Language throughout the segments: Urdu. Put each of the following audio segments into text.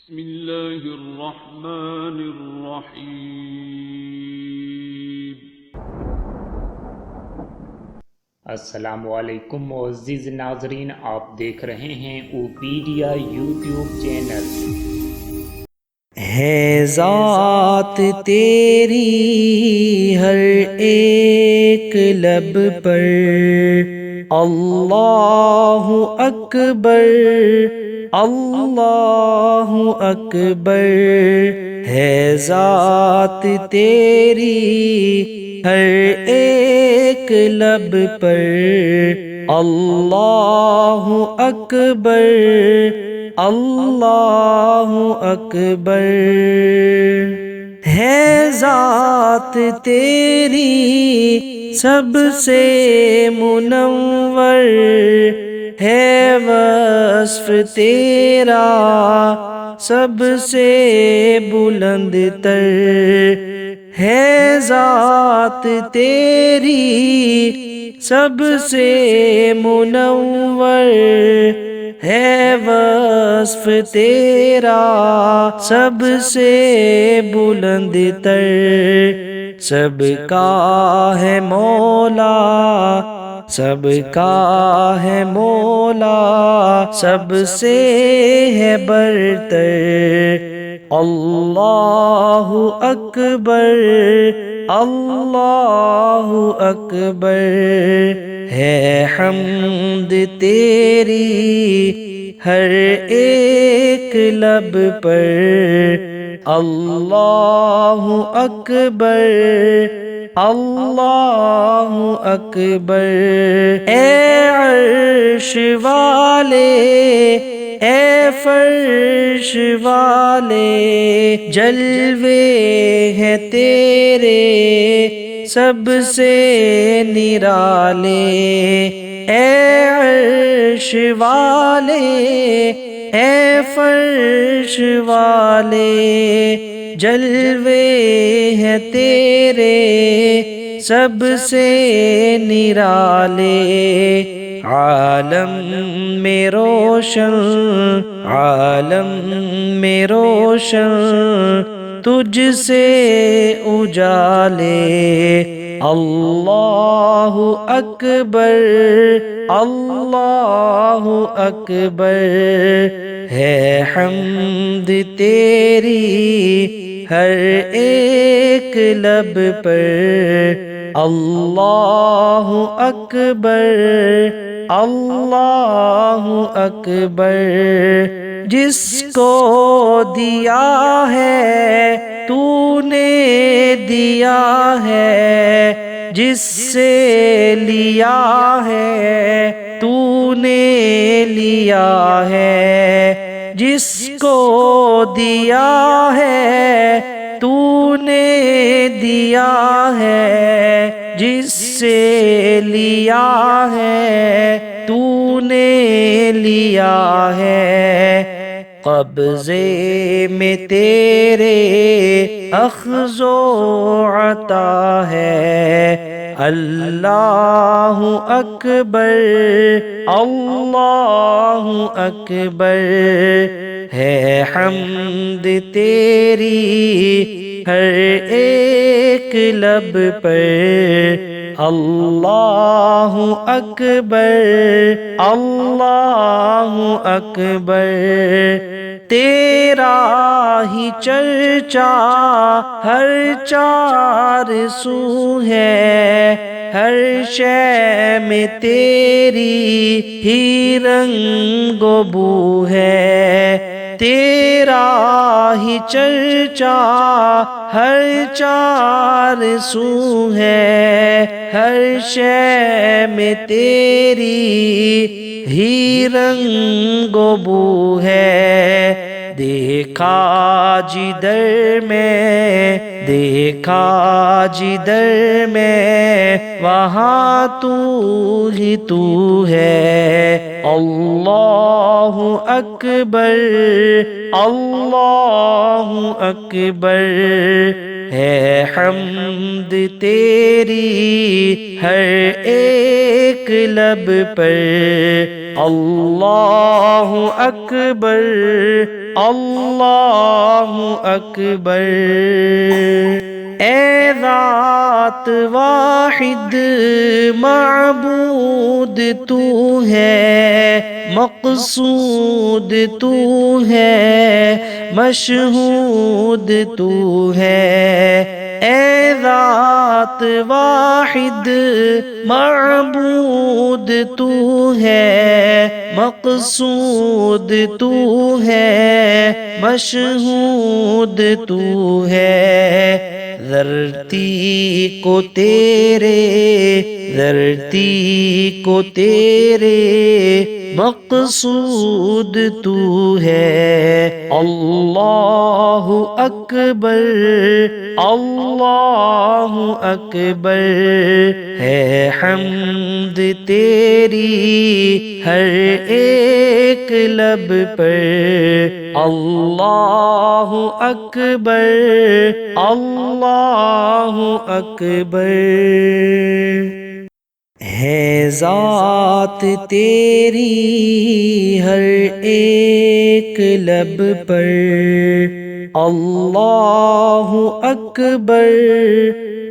بسم الله الرحمن الرحيم. السلام علیکم معزز ناظرین، آپ دیکھ رہے ہیں اوپیڈیا یوٹیوب چینل۔ ہے ذات تیری ہر ایک لب پر، اللہ اکبر اللہ اکبر۔ ہے ذات تیری ہر ایک لب پر، اللہ اکبر اللہ اکبر۔ ہے ذات تیری سب سے منور، ہے وصف تیرا سب سے بلند تر۔ ہے ذات تیری سب سے منور، ہے وصف تیرا سب سے بلند تر۔ سب کا ہے مولا سب کا ہے مولا، سب سے ہے برتر۔ اللہ اکبر اللہ اکبر۔ ہے حمد تیری ہر ایک لب پر، اللہ اکبر اللہ اکبر۔ اے عرش والے اے فرش والے، جلوے ہیں تیرے سب سے نرالے۔ اے عرش والے اے فرش والے، جلوے ہیں تیرے سب سے نرالے۔ عالم میں روشن عالم میں روشن، تجھ سے اجالے۔ اللہ اکبر اللہ اکبر۔ ہے حمد تیری ہر ایک لب پر، اللہ اکبر اللہ اکبر۔ جس کو دیا ہے تو نے دیا ہے، جس سے لیا ہے تو نے لیا ہے۔ جس کو دیا ہے تو نے دیا ہے، جس سے لیا ہے تو نے لیا ہے۔ قبضے میں تیرے اخذ و عطا ہے، اللہ اکبر اللہ اکبر۔ ہے حمد تیری ہر ایک لب پر، اللہ اکبر اللہ اکبر۔ تیرا ہی چرچا ہر چار سو ہے، ہر شے میں تیری ہی رنگ و بو ہے۔ تیرا ہی چرچا ہر چار سو ہے، ہر شے میں تیری ہی رنگ و بو ہے۔ دیکھا جدھر میں دیکھا جدھر میں، وہاں تو ہی تو ہے۔ اللہ اکبر اللہ اکبر۔ ہے حمد تیری ہر ایک لب پر، اللہ اکبر اللہ اکبر۔ اے ذات واحد معبود تو ہے، مقصود تو ہے، مشہود تو ہے۔ اے ذات واحد معبود تو ہے، مقصود تو ہے، مشہود تو ہے۔ دھرتی کو تیرے، دھرتی کو تیرے مقصود تو ہے۔ اللہ اکبر، اللہ اکبر، ہے حمد تیری ہر ایک لب پر۔ اللہ اکبر، اللہ اکبر، ہے ذات تیری ہر ایک لب پر۔ اللہ اکبر،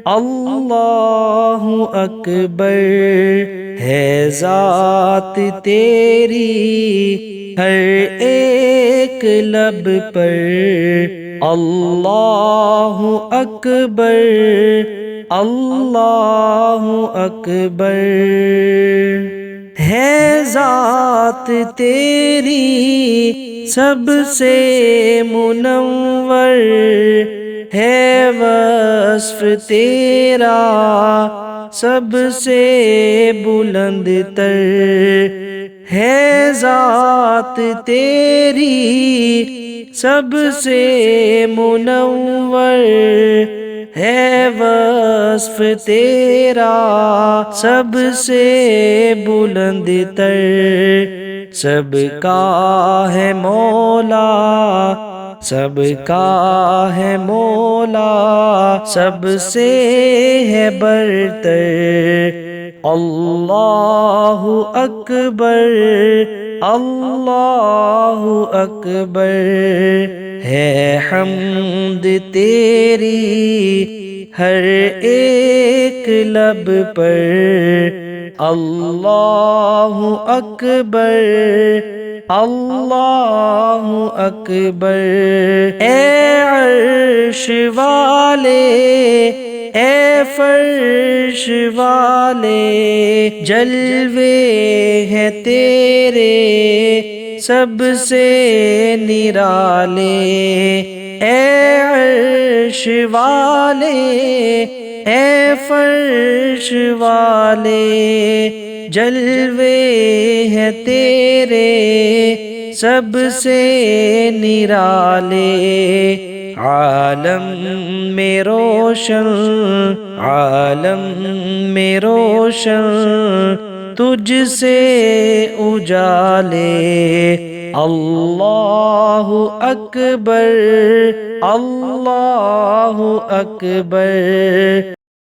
اللہ اکبر، ہے ذات تیری ہر ایک لب پر۔ اللہ اکبر، اللہ اکبر، ہے ذات تیری سب سے منور، ہے وصف تیرا سب سے بلند تر۔ ہے ذات تیری سب سے منور، ہے وصف تیرا سب سے بلند تر۔ سب کا ہے مولا، سب کا ہے مولا، سب سے ہے برتر۔ اللہ اکبر، اللہ اکبر، ہے حمد تیری ہر ایک لب پر۔ اللہ اکبر، اللہ اکبر، اے عرش والے، اے فرش والے، جلوے ہیں تیرے سب سے نرالے۔ اے عرش والے، اے فرش والے، جلوے ہیں تیرے سب سے نرالے۔ عالم میں روشن، عالم میں روشن، تجھ سے اجالے۔ اللہ اکبر، اللہ اکبر۔